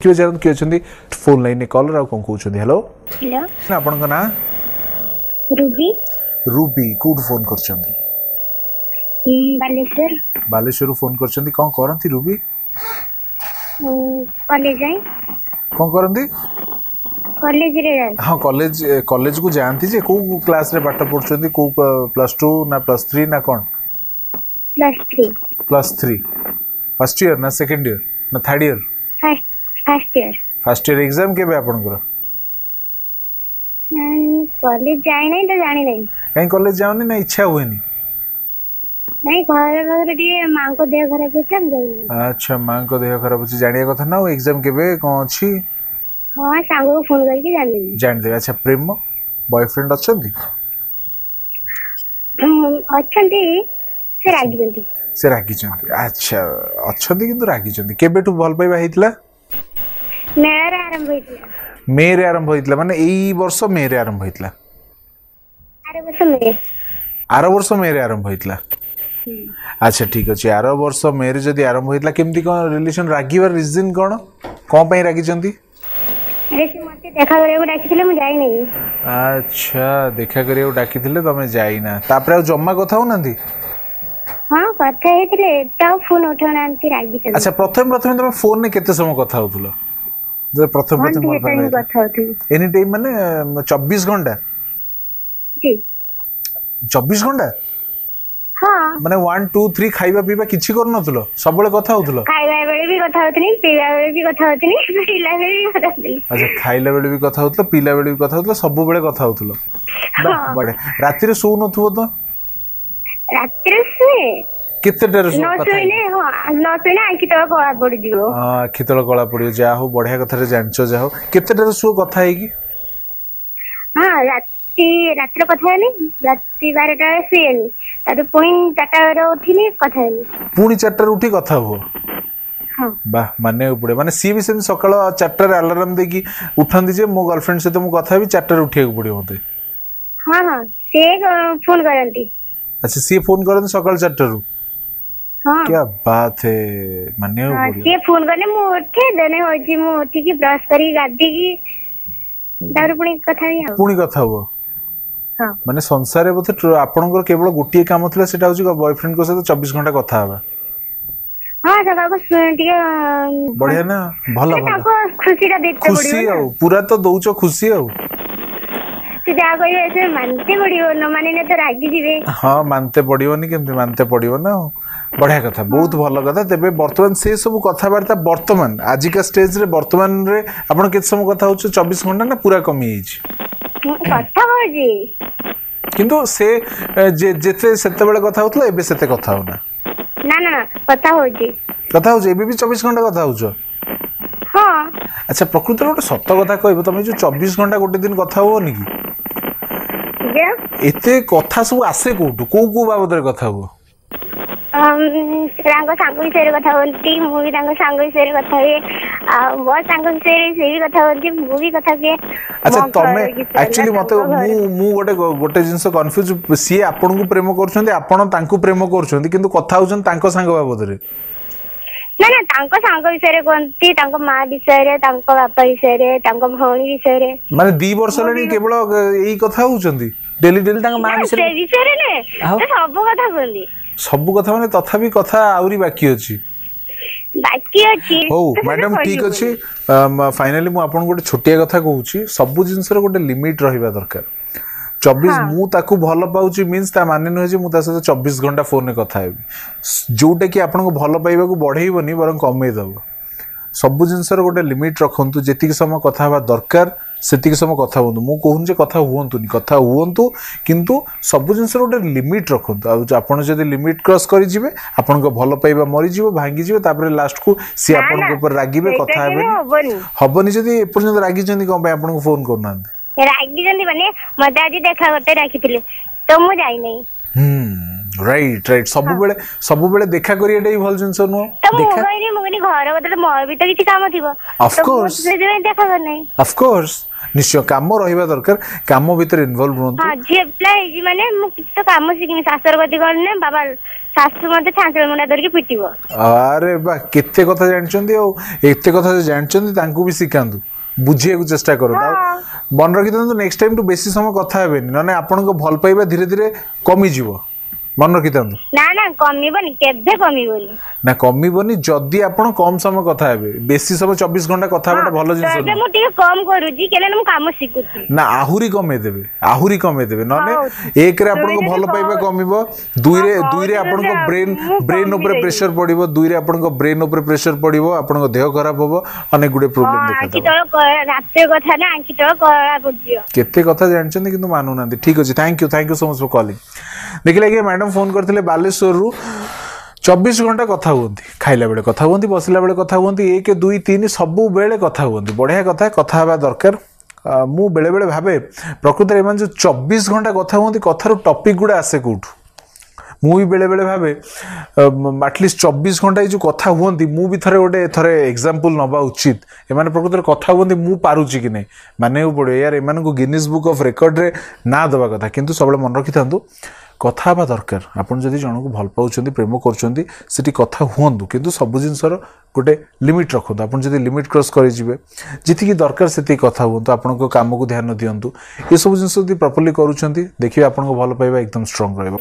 क्यों जानत कि अछंती फोन लाइन ने कॉलर आ कोन कहउछंती हेलो हेलो आपन का ना रूबी रूबी कोड फोन करछंती बालेश्वर बालेश्वर फोन करछंती कोन करंती रूबी कॉलेज जाए कोन करंती कॉलेज रे जाए हां कॉलेज कॉलेज को जानती जे को क्लास रे पाठ पढछंती को +2 ना +3 ना कोन +3 +3 फर्स्ट ईयर ना सेकंड ईयर ना third year first year exam के बे आपन को कॉलेज जाए नहीं तो जाने नहीं कहीं कॉलेज जाओनी ना इच्छा हुएनी नहीं घर घर दी मां को देह खराब है हम जाई अच्छा मां को देह खराब अछि जानिया कथा ना एग्जाम के बे कोन अछि हां सांग को फोन करके जान दे अच्छा प्रेम बॉयफ्रेंड अछंती से रागी चंती अच्छा अछंती किंतु रागी चंती केबेटू भल पाइबा हितला मेरे आरंभ होइतला माने एई वर्ष मेरे आरंभ होइतला आर वर्ष मेरे आरंभ होइतला अच्छा ठीक अछि आर वर्ष मेरे जदी आरंभ होइतला केमती कोन रिलेशन रागीवर रीजन कोन पई रागी चंती अरे से मते देखा करे डाकिथिले मु जाई नहीं अच्छा देखा करे डाकिथिले तमे जाई ना तापरे जम्मा कथा हो नंदी हां कथा हेतिले ता फोन उठानांती रागी चंती अच्छा प्रथम तमे फोन ने केते समय कथा होतुलो जे प्रथम कथा होतुली एनी टाइम माने 24 घंटा जी 24 घंटा हां माने 1 2 3 खाइबा पीबा किछि कर नथुलो सब बेले कथा होतुलो खाइबा बेले भी कथा होतनी पीबा बेले भी कथा होतनी पीला बेले भी कथा होतनी अच्छा खाइला बेले भी कथा होतलो पीला बेले भी कथा होतलो सब बेले कथा होतलो बड़े राती रे सो नथुबो तो राती रे सोए केते डर सो कथा न सोने आखि तळ कळा पड़ी दियो आखि तळ कळा पड़ी जा हो बढ़िया कथा रे जानचो जा हो केते डर सो कथा है की हां रात्री कथा है नहीं राती 12टा सेनी ताते पुणी 4टा रे उठिनी कथा है पुणी 4टा रे उठी कथा हो हां बा माने उपडे माने सी भी सेम सकाळ 4टा रे अलार्म देकी उठंदी जे मो गर्लफ्रेंड से तो मु कथा भी 4टा रे उठिया को पड़ियो मते हां हां से फोन करंती अच्छा सी फोन करन सकाळ 4टा रू हां क्या बात है माने हां से फोन करने मु उठे देने होजी मु उठी की ब्रश करी गादी की दारू पुणी कथा हो हां माने संसार बते आपनकर केवल गोटिए काम थिला सेटा होची बॉयफ्रेंड को साथ 24 घंटा कथा हबा हां सका को टिके बढ़िया ना भलो ताको खुशी रा देते पड़ियो खुशी हो पूरा तो दउचो खुशी हो जा कोई ऐसे मानते पड़ियो न माने ने तो रागी दिबे हां मानते पड़ियोनी केमते मानते पड़ियो ना बढ़िया कथा बहुत भलो कथा तेबे वर्तमान से सब कथा वार्ता वर्तमान आज का स्टेज रे वर्तमान रे आपण केत समय कथा होछ 24 घंटा ना पूरा कमी हिच कथा होजी किंतु से जेते सेते बेले कथा होतलो एबे सेते कथा होना ना ना कथा होजी एबे भी 24 घंटा कथा होछ हां अच्छा प्रकृति रे सत्य कथा कहबो तमे जो 24 घंटा गोटे दिन कथा होनी की एते कथा सब आसे कोटु को बाबद रे कथा हो रांग सांग विषय कथा होती मूवी रांग सांग विषय कथा है आ वो सांग विषय से भी कथा होती मूवी कथा के अच्छा तमे एक्चुअली मते मु गोटे जिंस कंफ्यूज सी आपन को प्रेम करछन्ती आपन तांको प्रेम करछन्ती किंतु कथा होछन तांको सांग बाबद रे ना ना तांको सांग विषय रे कोंती तांको मां विषय रे तांको बापा विषय रे तांको भौणी विषय रे माने 2 वर्ष लेनी केवल एई कथा होछन्ती डेली तांको मां विषय रे ने सब कथा कोंती सब कथा माने तथापि कथा आउरी बाकी अछि हो मैडम ठीक अछि फाइनली मु आपन गोटे छोटिया कथा कहूची सब जिंस रो गोटे लिमिट रहिबा दरकार 24 मु ताकू भल पाउची मींस ता माने न जे मु ता से 24 घंटा फोन में कथा हेबी जोटा कि आपन को भल पाइबा को बढ़ेइबनी बरं कमे दबो सब जिंस रो गोटे लिमिट रखंतु जेतिक समय कथा हवा दरकार सेतिक समय कथा हुंतु मु कहून जे कथा हुंतुनी कथा हुंतु किंतु सब जिंस रो गोटे लिमिट रखंतु आ आपन जदी लिमिट क्रॉस करि जिवे आपन को भल पाइबा मरि जिवो भांगी जिवो तापर लास्ट को सी आपन को ऊपर रागीबे कथा हेबे हबनी जदी एपर्यंत रागी जंदी कोन पे आपन को फोन करना रागी जंदी माने मते आज देखा करते राखिथिले तो मु जाई नै राइट सब बेले देखा करियाटा ही भल जिंस नो देखा मु घर बदले मोर भी तो किछि काम थिबो ऑफ कोर्स से देखा कर नै ऑफ कोर्स निश्चय काम रहिबा दरकार काम भितर इन्वॉल्व होंतु हां जे प्ले माने मु कितो काम सिखिनी शास्त्र गति करने बाबा शास्त्र मते छांचल मुंडा धर के पिटिबो अरे बा केते कथा जानचंदी ओ एते कथा जानचंदी तांकू भी सिखांतु बुझिया को चेष्टा करो मन रखी तो नेक्स्ट टाइम टू बेसी समय कथा हेबेनी नने आपन को भल पाइबा धीरे धीरे कमी जीवो मन रखी था ना ना कमीबनी केबे कमीबनी ना कमीबनी जदी आपण कम समय कथा हेबे बेसी समय 24 घंटा कथा हेबा भलो जिंस तो मु टिके कम करूजी केले मु काम सिखुची ना आहुरी कमे देबे नने एक रे आपण को भलो पाइबा कमीबो दुई रे आपण को ब्रेन ऊपर प्रेशर पड़िबो दुई रे आपण को ब्रेन ऊपर प्रेशर पड़िबो आपण को देह खराब होबो अनेक गुडे प्रॉब्लम देखा आंकी तो राते कथा ना आंकी तो करा पड़ियो केते कथा जानछन किंतु मानु नांदी ठीक अछि thank you so much for calling देखिले कि मैडम फोन करथिले बालेश्वर रु 24 घंटा कथा हुंती खाइला बेले कथा हुंती बसिला बेले कथा हुंती 1 2 3 सबु बेले कथा हुंती बढ़िया कथा हवा दरकार मु बेले बेले भाबे प्रकृति रे मन जो 24 घंटा कथा हुंती कथार टॉपिक गुडा आसे कोठू मु भी बेले बेले भाबे एटलिस्ट 24 घंटा जो कथा हुंती मु भी थरे एग्जांपल नबा उचित ए माने प्रकृति रे कथा हुंती मु पारुची कि नै माने पड़े यार ए माने को गिनीज बुक ऑफ रिकॉर्ड रे ना दबा कथा किंतु सबले मन रखि थांतु कथा बा दरकार आपन जदी जण को भल पाउछंती प्रेम करछंती सेठी कथा हुंतु किंतु सब जिंसर गोटे लिमिट रखंतु आपन जदी लिमिट क्रॉस करि जिवे जिति की दरकार सेति कथा हुंतु आपन को काम को ध्यान दियंतु ए सब जिंस जदी प्रॉपर्ली करूछंती देखिबे आपन को भल पाइबा एकदम स्ट्रांग रहबो।